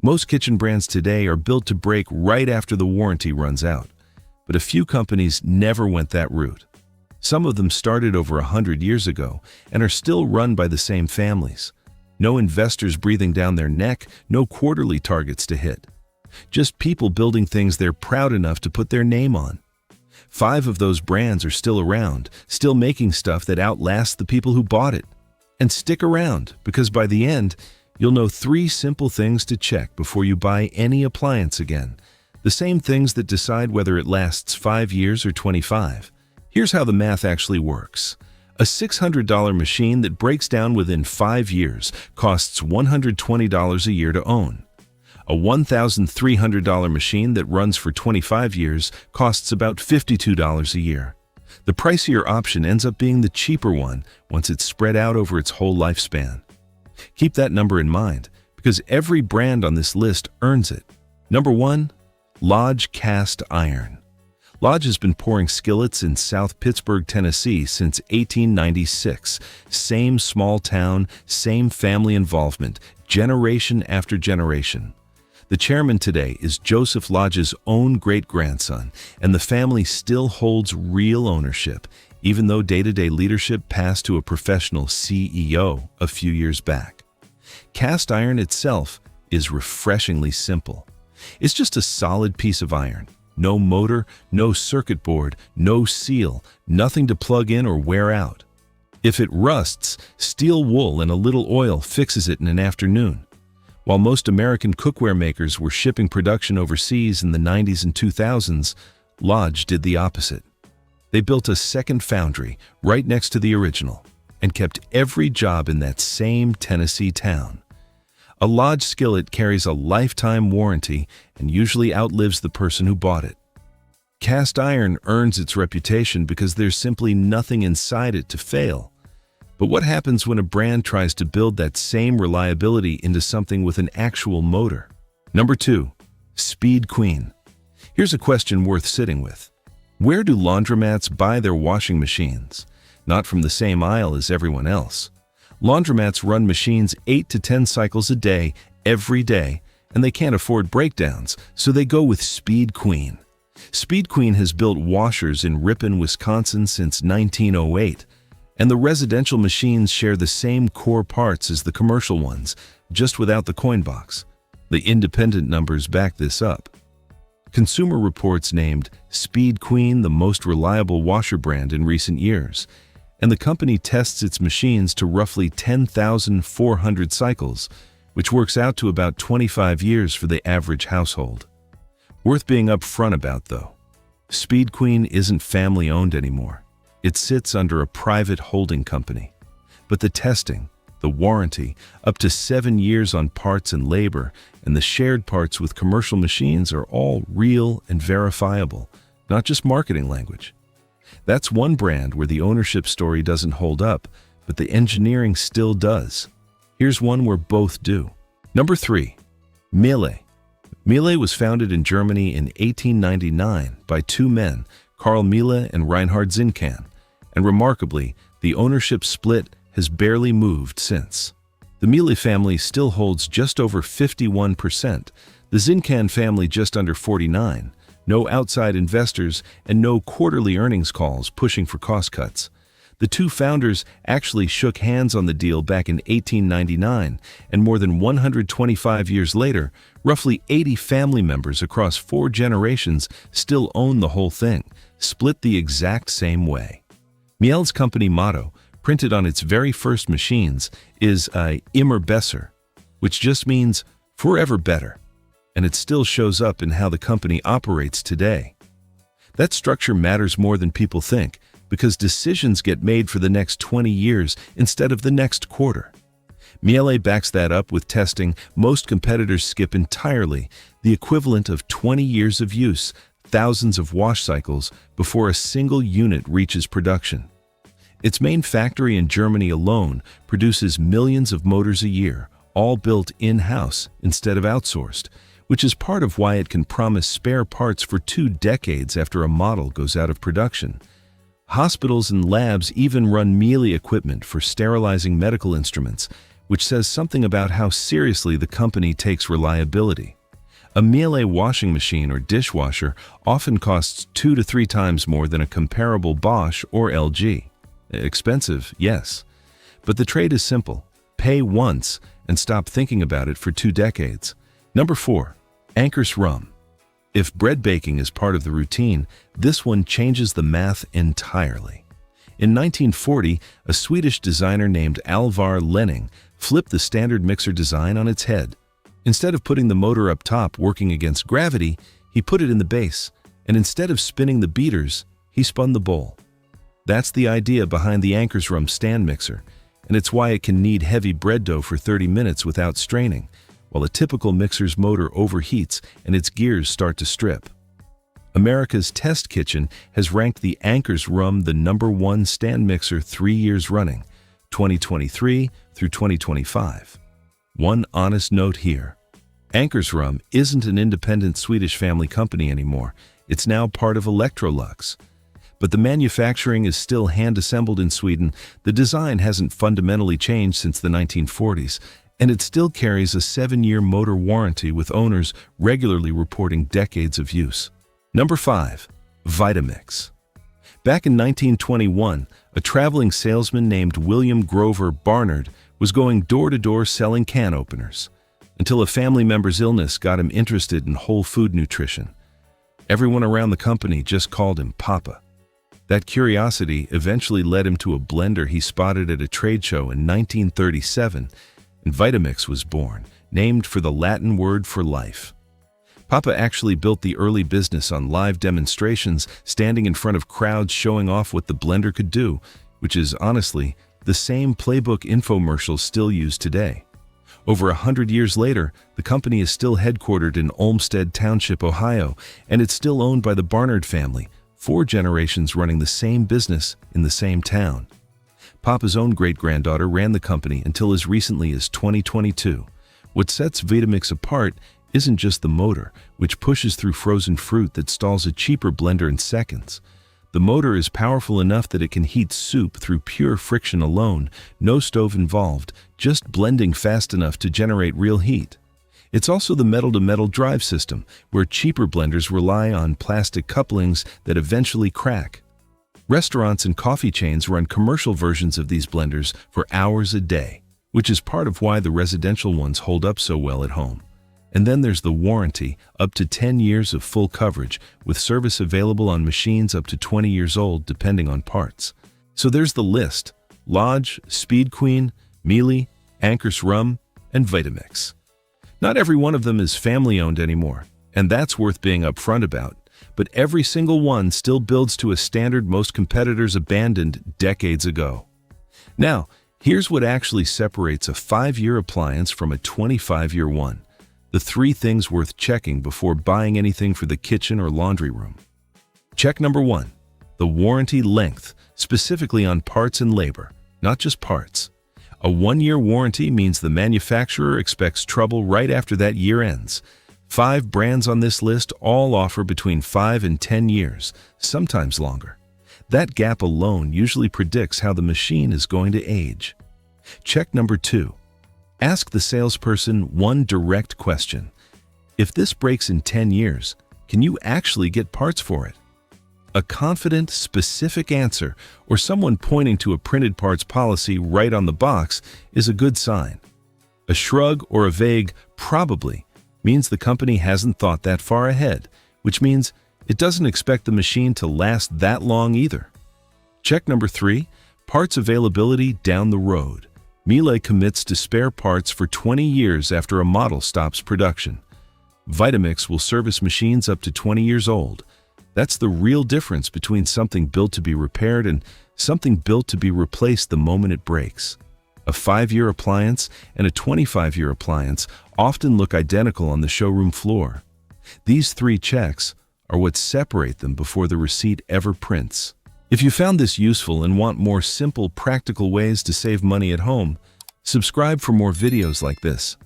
Most kitchen brands today are built to break right after the warranty runs out, but a few companies never went that route. Some of them started over 100 years ago and are still run by the same families. No investors breathing down their neck, no quarterly targets to hit. Just people building things they're proud enough to put their name on. 5 of those brands are still around, still making stuff that outlasts the people who bought it. And stick around, because by the end, you'll know 3 simple things to check before you buy any appliance again. The same things that decide whether it lasts 5 years or 25. Here's how the math actually works. A $600 machine that breaks down within 5 years costs $120 a year to own. A $1,300 machine that runs for 25 years costs about $52 a year. The pricier option ends up being the cheaper one once it's spread out over its whole lifespan. Keep that number in mind, because every brand on this list earns it. Number 1. Lodge Cast Iron. Lodge has been pouring skillets in South Pittsburgh, Tennessee since 1896. Same small town, same family involvement, generation after generation. The chairman today is Joseph Lodge's own great-grandson, and the family still holds real ownership, even though day-to-day leadership passed to a professional CEO a few years back. Cast iron itself is refreshingly simple. It's just a solid piece of iron. No motor, no circuit board, no seal, nothing to plug in or wear out. If it rusts, steel wool and a little oil fixes it in an afternoon. While most American cookware makers were shipping production overseas in the 90s and 2000s, Lodge did the opposite. They built a second foundry right next to the original and kept every job in that same Tennessee town. A Lodge skillet carries a lifetime warranty and usually outlives the person who bought it. Cast iron earns its reputation because there's simply nothing inside it to fail. But what happens when a brand tries to build that same reliability into something with an actual motor? Number 2. Speed Queen. Here's a question worth sitting with. Where do laundromats buy their washing machines? Not from the same aisle as everyone else. Laundromats run machines 8 to 10 cycles a day, every day, and they can't afford breakdowns, so they go with Speed Queen. Speed Queen has built washers in Ripon, Wisconsin since 1908. And the residential machines share the same core parts as the commercial ones, just without the coin box. The independent numbers back this up. Consumer Reports named Speed Queen the most reliable washer brand in recent years, and the company tests its machines to roughly 10,400 cycles, which works out to about 25 years for the average household. Worth being upfront about, though. Speed Queen isn't family-owned anymore. It sits under a private holding company. But the testing, the warranty, up to 7 years on parts and labor, and the shared parts with commercial machines are all real and verifiable, not just marketing language. That's one brand where the ownership story doesn't hold up, but the engineering still does. Here's one where both do. Number 3. Miele. Miele was founded in Germany in 1899 by 2 men, Karl Miele and Reinhard Zinkan, and remarkably, the ownership split has barely moved since. The Miele family still holds just over 51%, the Zinkan family just under 49%, no outside investors, and no quarterly earnings calls pushing for cost cuts. The 2 founders actually shook hands on the deal back in 1899, and more than 125 years later, roughly 80 family members across 4 generations still own the whole thing, split the exact same way. Miele's company motto, printed on its very first machines, is immer besser, which just means forever better, and it still shows up in how the company operates today. That structure matters more than people think, because decisions get made for the next 20 years instead of the next quarter. Miele backs that up with testing most competitors skip entirely, the equivalent of 20 years of use, thousands of wash cycles before a single unit reaches production. Its main factory in Germany alone produces millions of motors a year, all built in-house instead of outsourced, which is part of why it can promise spare parts for 2 decades after a model goes out of production. Hospitals and labs even run Miele equipment for sterilizing medical instruments, which says something about how seriously the company takes reliability. A Miele washing machine or dishwasher often costs 2 to 3 times more than a comparable Bosch or LG. Expensive, yes. But the trade is simple. Pay once and stop thinking about it for 2 decades. Number 4. Anchors Rum. If bread baking is part of the routine, this one changes the math entirely. In 1940, a Swedish designer named Alvar Lenning flipped the standard mixer design on its head. Instead of putting the motor up top working against gravity, he put it in the base, and instead of spinning the beaters, he spun the bowl. That's the idea behind the Anchors Rum stand mixer, and it's why it can knead heavy bread dough for 30 minutes without straining, while a typical mixer's motor overheats and its gears start to strip. America's Test Kitchen has ranked the Anchors Rum the #1 stand mixer 3 years running, 2023 through 2025. One honest note here. Anchors Rum isn't an independent Swedish family company anymore. It's now part of Electrolux. But the manufacturing is still hand-assembled in Sweden, the design hasn't fundamentally changed since the 1940s, and it still carries a 7-year motor warranty with owners regularly reporting decades of use. Number 5. Vitamix. Back in 1921, a traveling salesman named William Grover Barnard was going door-to-door selling can openers, until a family member's illness got him interested in whole food nutrition. Everyone around the company just called him Papa. That curiosity eventually led him to a blender he spotted at a trade show in 1937, and Vitamix was born, named for the Latin word for life. Papa actually built the early business on live demonstrations, standing in front of crowds showing off what the blender could do, which is, honestly, the same playbook infomercials still used today. Over 100 years later, the company is still headquartered in Olmsted Township, Ohio, and it's still owned by the Barnard family, 4 generations running the same business in the same town. Papa's own great-granddaughter ran the company until as recently as 2022. What sets Vitamix apart isn't just the motor, which pushes through frozen fruit that stalls a cheaper blender in seconds. The motor is powerful enough that it can heat soup through pure friction alone, no stove involved, just blending fast enough to generate real heat. It's also the metal-to-metal drive system, where cheaper blenders rely on plastic couplings that eventually crack. Restaurants and coffee chains run commercial versions of these blenders for hours a day, which is part of why the residential ones hold up so well at home. And then there's the warranty, up to 10 years of full coverage, with service available on machines up to 20 years old depending on parts. So there's the list: Lodge, Speed Queen, Miele, Anchors Rum, and Vitamix. Not every one of them is family-owned anymore, and that's worth being upfront about, but every single one still builds to a standard most competitors abandoned decades ago. Now, here's what actually separates a 5-year appliance from a 25-year one. The 3 things worth checking before buying anything for the kitchen or laundry room. Check number 1. The warranty length, specifically on parts and labor, not just parts. A 1-year warranty means the manufacturer expects trouble right after that year ends. 5 brands on this list all offer between 5 and 10 years, sometimes longer. That gap alone usually predicts how the machine is going to age. Check number 2. Ask the salesperson one direct question. If this breaks in 10 years, can you actually get parts for it? A confident, specific answer, or someone pointing to a printed parts policy right on the box, is a good sign. A shrug or a vague "probably" means the company hasn't thought that far ahead, which means it doesn't expect the machine to last that long either. Check number 3. Parts availability down the road. Miele commits to spare parts for 20 years after a model stops production. Vitamix will service machines up to 20 years old. That's the real difference between something built to be repaired and something built to be replaced the moment it breaks. A 5-year appliance and a 25-year appliance often look identical on the showroom floor. These 3 checks are what separate them before the receipt ever prints. If you found this useful and want more simple, practical ways to save money at home, subscribe for more videos like this.